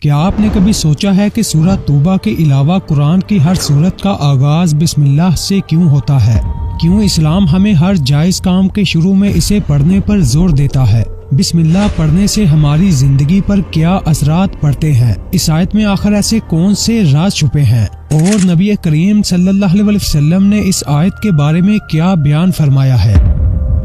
क्या आपने कभी सोचा है कि सूरह तौबा के अलावा कुरान की हर सूरत का आगाज बिस्मिल्लाह से क्यों होता है? क्यों इस्लाम हमें हर जायज काम के शुरू में इसे पढ़ने पर जोर देता है? बिस्मिल्लाह पढ़ने से हमारी जिंदगी पर क्या असरात पड़ते हैं? इस आयत में आखिर ऐसे कौन से राज छुपे हैं और नबी करीम सल्लल्लाहु अलैहि वसल्लम ने इस आयत के बारे में क्या बयान फरमाया है?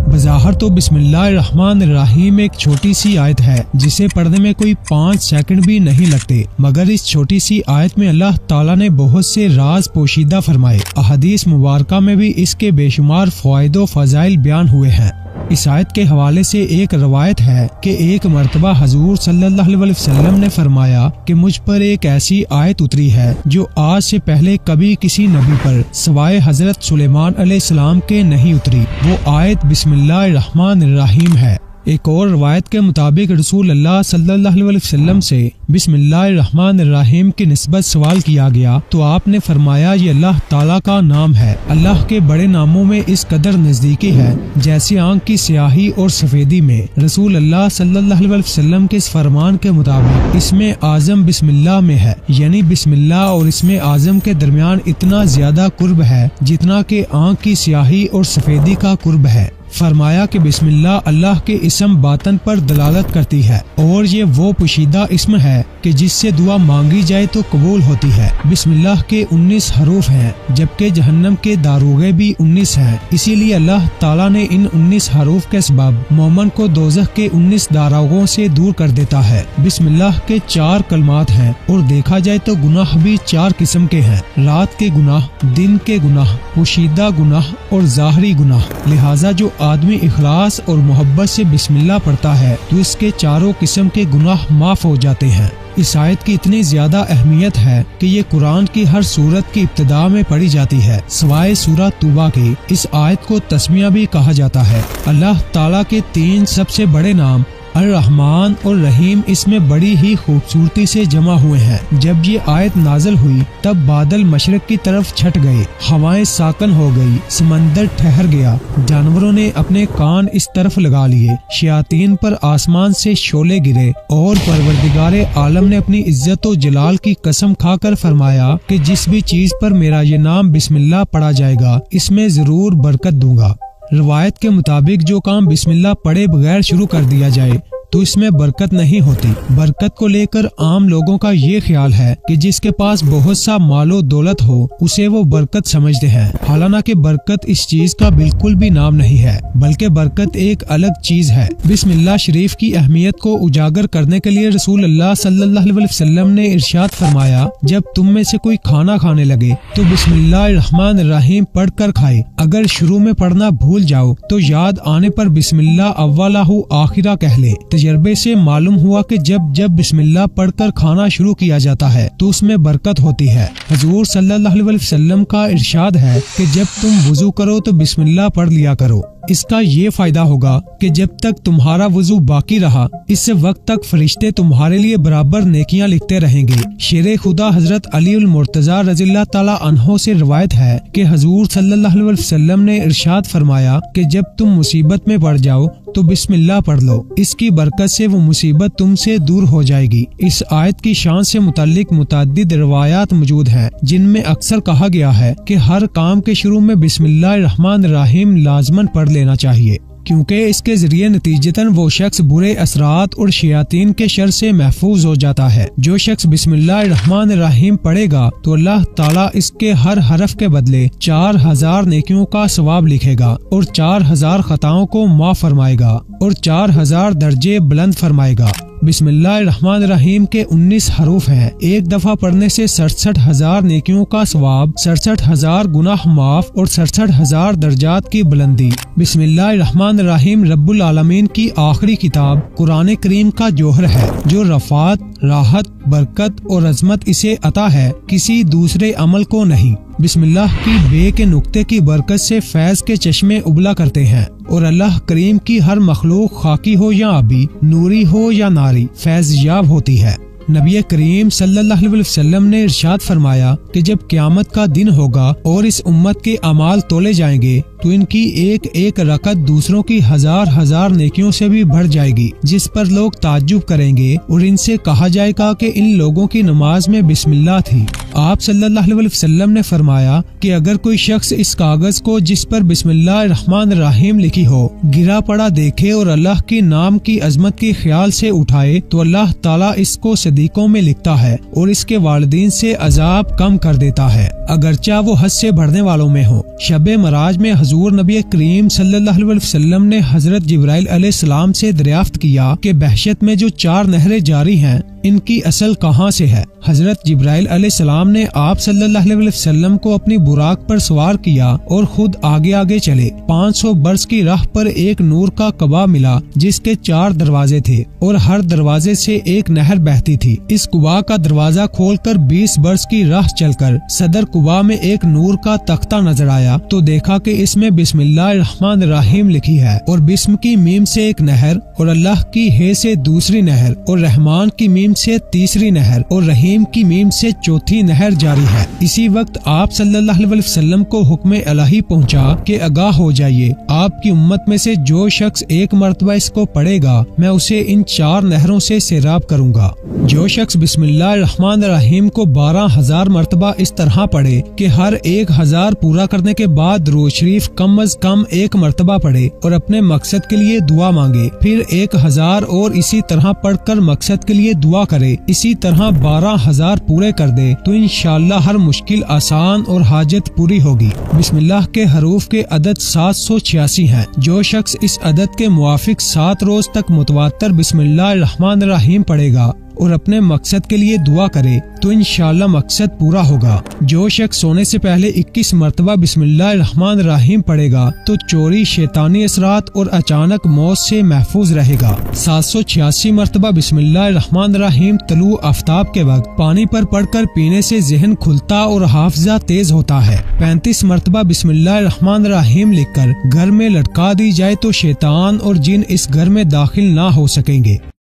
बज़ाहिर तो बिस्मिल्लाहिर्रहमानिर्रहीम एक छोटी सी आयत है जिसे पढ़ने में कोई 5 सेकंड भी नहीं लगते, मगर इस छोटी सी आयत में अल्लाह ताला ने बहुत से राज पोशीदा फरमाए। अहदीस मुबारका में भी इसके बेशुमार फ़वाइद व फ़ज़ाइल बयान हुए हैं। इस आयत के हवाले से एक रवायत है कि एक मरतबा हजूर सल्लल्लाहु अलैहि वसल्लम ने फरमाया कि मुझ पर एक ऐसी आयत उतरी है जो आज से पहले कभी किसी नबी पर सवाए हजरत सुलेमान अलैहिस्सलाम के नहीं उतरी। वो आयत बिस्मिल्लाहिर्रहमानिर्रहीम है। एक और रवायत के मुताबिक रसूल अल्लाह सल्लल्लाहु अलैहि वसल्लम से बिस्मिल्लाहिर्रहमानिर्रहीम की निस्बत सवाल किया गया तो आपने फरमाया ये अल्लाह ताला का नाम है। अल्लाह के बड़े नामों में इस कदर नजदीकी है जैसे आंख की स्याही और सफेदी में। रसूल अल्लाह सल्लल्लाहु अलैहि वसल्लम के इस फरमान के मुताबिक इसमें आजम बिस्मिल्लाह में है, यानी बिस्मिल्लाह और इसमें आजम के दरमियान इतना ज्यादा कुर्ब है जितना के आंख की स्याही और सफेदी का कुर्ब है। फरमाया कि बिस्मिल्लाह अल्लाह के इस्म बातन पर दलालत करती है और ये वो पोशीदा इस्म है कि जिससे दुआ मांगी जाए तो कबूल होती है। बिस्मिल्लाह के 19 हरूफ हैं जबकि जहन्नम के दारोगे भी 19 हैं। इसीलिए अल्लाह ताला ने इन 19 हरूफ के सबब मोमन को दोज़ख के 19 दारोगों से दूर कर देता है। बिस्मिल्लाह के 4 कलमात हैं और देखा जाए तो गुनाह भी 4 किस्म के हैं, रात के गुनाह, दिन के गुनाह, पोशीदा गुनाह और ज़ाहरी गुनाह। लिहाजा जो आदमी इखलास और मोहब्बत से बिस्मिल्लाह पढ़ता है तो इसके चारों किस्म के गुनाह माफ हो जाते हैं। इस आयत की इतनी ज्यादा अहमियत है कि ये कुरान की हर सूरत की इब्तिदा में पढ़ी जाती है सिवाय सूरह तौबा के। इस आयत को तस्मिया भी कहा जाता है। अल्लाह ताला के 3 सबसे बड़े नाम अर-रहमान और रहीम इसमें बड़ी ही खूबसूरती से जमा हुए हैं। जब ये आयत नाजल हुई तब बादल मशरक की तरफ छट गए, हवाएं साकन हो गई, समंदर ठहर गया, जानवरों ने अपने कान इस तरफ लगा लिए, शयातीन पर आसमान से शोले गिरे और परवरदिगारे आलम ने अपनी इज्जत व जलाल की कसम खाकर फरमाया कि जिस भी चीज पर मेरा ये नाम बिस्मिल्लाह पढ़ा जाएगा इसमें जरूर बरकत दूंगा। रवायत के मुताबिक जो काम बिस्मिल्लाह पढ़े बगैर शुरू कर दिया जाए तो इसमें बरकत नहीं होती। बरकत को लेकर आम लोगों का ये ख्याल है कि जिसके पास बहुत सा मालो दौलत हो उसे वो बरकत समझते हैं। हालांकि बरकत इस चीज का बिल्कुल भी नाम नहीं है, बल्कि बरकत एक अलग चीज है। बिस्मिल्लाह शरीफ की अहमियत को उजागर करने के लिए रसूल अल्लाह सल्लल्लाहु अलैहि वसल्लम ने इरशाद फरमाया, जब तुम में से कोई खाना खाने लगे तो बिस्मिल्लाहिर्रहमानिर्रहीम पढ़ कर खाए। अगर शुरू में पढ़ना भूल जाओ तो याद आने पर बिस्मिल्लाह अव्वलहु आखिरा कह ले। तजर्बे से मालूम हुआ कि जब बिस्मिल्लाह पढ़कर खाना शुरू किया जाता है तो उसमें बरकत होती है। हुजूर सल्लल्लाहु अलैहि वसल्लम का इरशाद है कि जब तुम वुजू करो तो बिस्मिल्लाह पढ़ लिया करो। इसका ये फायदा होगा कि जब तक तुम्हारा वुजू बाकी रहा इस वक्त तक फरिश्ते तुम्हारे लिए बराबर नेकियां लिखते रहेंगे। शेरे खुदा हजरत अली उल मुर्तजा रज़ियल्लाहु ताला अन्हो से रिवायत है कि हुजूर सल्लल्लाहु अलैहि वसल्लम ने इरशाद फरमाया कि जब तुम मुसीबत में पड़ जाओ तो बिस्मिल्लाह पढ़ लो, इसकी बरकत से वो मुसीबत तुमसे दूर हो जाएगी। इस आयत की शान से मुताल्लिक मुतअद्दिद रिवायात मौजूद हैं जिनमें अक्सर कहा गया है कि हर काम के शुरू में बिस्मिल्लाहिर्रहमानिर्रहीम लाजमन पढ़ लेना चाहिए, क्योंकि इसके जरिए नतीजतन वो शख्स बुरे असरात और शयातीन के शर से महफूज हो जाता है। जो शख्स बिस्मिल्लाहिर्रहमानिर्रहीम पढ़ेगा तो अल्लाह ताला इसके हर हरफ के बदले 4000 नेकियों का सवाब लिखेगा और 4000 खताओं को माफ फरमाएगा और 4000 दर्जे बुलंद फरमाएगा। बिस्मिल्लाहिर्रहमानिर्रहीम के 19 हरूफ हैं। एक दफा पढ़ने से 67,000 नेकियों का सवाब, 67,000 गुनाह माफ और 67,000 दर्जात की बुलंदी। बिस्मिल्लाहिर्रहमानिर्रहीम रब्बुल आलमीन की आखिरी किताब कुरान करीम का जोहर है जो रफात, राहत, बरकत और अजमत इसे अता है, किसी दूसरे अमल को नहीं। बिस्मिल्लाह की बे के नुक्ते की बरकत से फैज के चश्मे उबला करते हैं और अल्लाह करीम की हर मखलूक खाकी हो या आबी, नूरी हो या नारी, फैज याब होती है। नबी करीम सल्लल्लाहु अलैहि वसल्लम ने इरशाद फरमाया कि जब क़यामत का दिन होगा और इस उम्मत के अमाल तोले जाएंगे तो इनकी एक एक रकत दूसरों की हजार हजार नेकियों से भी बढ़ जाएगी, जिस पर लोग ताज्जुब करेंगे और इनसे कहा जाएगा कि इन लोगों की नमाज में बिस्मिल्लाह थी। आप सल्लल्लाहु अलैहि वसल्लम ने फरमाया कि अगर कोई शख्स इस कागज को जिस पर बिस्मिल्लाहिर्रहमानिर्रहीम लिखी हो गिरा पड़ा देखे और अल्लाह के नाम की अजमत के ख्याल से उठाए तो अल्लाह ताला इसको सदीकों में लिखता है और इसके वालिदीन से अजाब कम कर देता है, अगरचा वो हद से बढ़ने वालों में हो। शब मराज में हुजूर नबी करीम सल्लल्लाहु अलैहि वसल्लम ने हजरत जिब्राइल अलैहिस्सलाम से दरियाफ्त किया कि बहशत में जो 4 नहरें जारी हैं इनकी असल कहाँ से है। हजरत जिब्राइल अलैहिस्सलाम ने आप सल्लल्लाहु अलैहि वसल्लम को अपनी बुराक पर सवार किया और खुद आगे आगे चले। 500 बरस की राह पर एक नूर का कुबा मिला जिसके 4 दरवाजे थे और हर दरवाजे से एक नहर बहती थी। इस कुबा का दरवाजा खोलकर 20 बरस की राह चलकर सदर कुबा में एक नूर का तख्ता नजर आया तो देखा कि इसमें बिस्मिल्लाहिर्रहमानिर्रहीम लिखी है और बिस्म की मीम से एक नहर और अल्लाह की हे से दूसरी नहर और रहमान की मीम से तीसरी नहर और रहीम की मीम से चौथी नहर जारी है। इसी वक्त आप सल्लल्लाहु अलैहि वसल्लम को हुक्म इलाही पहुंचा कि आगाह हो जाइए, आपकी उम्मत में से जो शख्स एक मर्तबा इसको पढ़ेगा मैं उसे इन 4 नहरों से सैराब करूंगा। जो शख्स बिस्मिल्लाहिर्रहमानिर्रहीम को 12,000 मर्तबा इस तरह पढ़े कि हर 1000 पूरा करने के बाद दुरूद शरीफ कम अज कम 1 मर्तबा पढ़े और अपने मकसद के लिए दुआ मांगे, फिर 1000 और इसी तरह पढ़कर मकसद के लिए दुआ करे, इसी तरह 12,000 पूरे कर दे तो इंशाअल्लाह हर मुश्किल आसान और हाजत पूरी होगी। बिस्मिल्लाह के हरूफ के अदद 786 हैं। जो शख्स इस अदद के मुवाफिक 7 रोज तक मुतवातर बिस्मिल्लाहिर्रहमानिर्रहीम पढ़ेगा और अपने मकसद के लिए दुआ करे तो इंशाअल्लाह मकसद पूरा होगा। जो शख्स सोने से पहले 21 मरतबा बिस्मिल्लाहिर्रहमानिर्रहीम पढ़ेगा तो चोरी, शैतानी असरात और अचानक मौत से महफूज रहेगा। 786 मरतबा बिस्मिल्लाहिर्रहमानिर्रहीम तलू आफ्ताब के वक्त पानी पर पढ़कर पीने से जहन खुलता और हाफजा तेज होता है। 35 मरतबा बिस्मिल्लाहिर्रहमानिर्रहीम लिखकर घर में लटका दी जाए तो शैतान और जिन इस घर में दाखिल ना हो सकेंगे।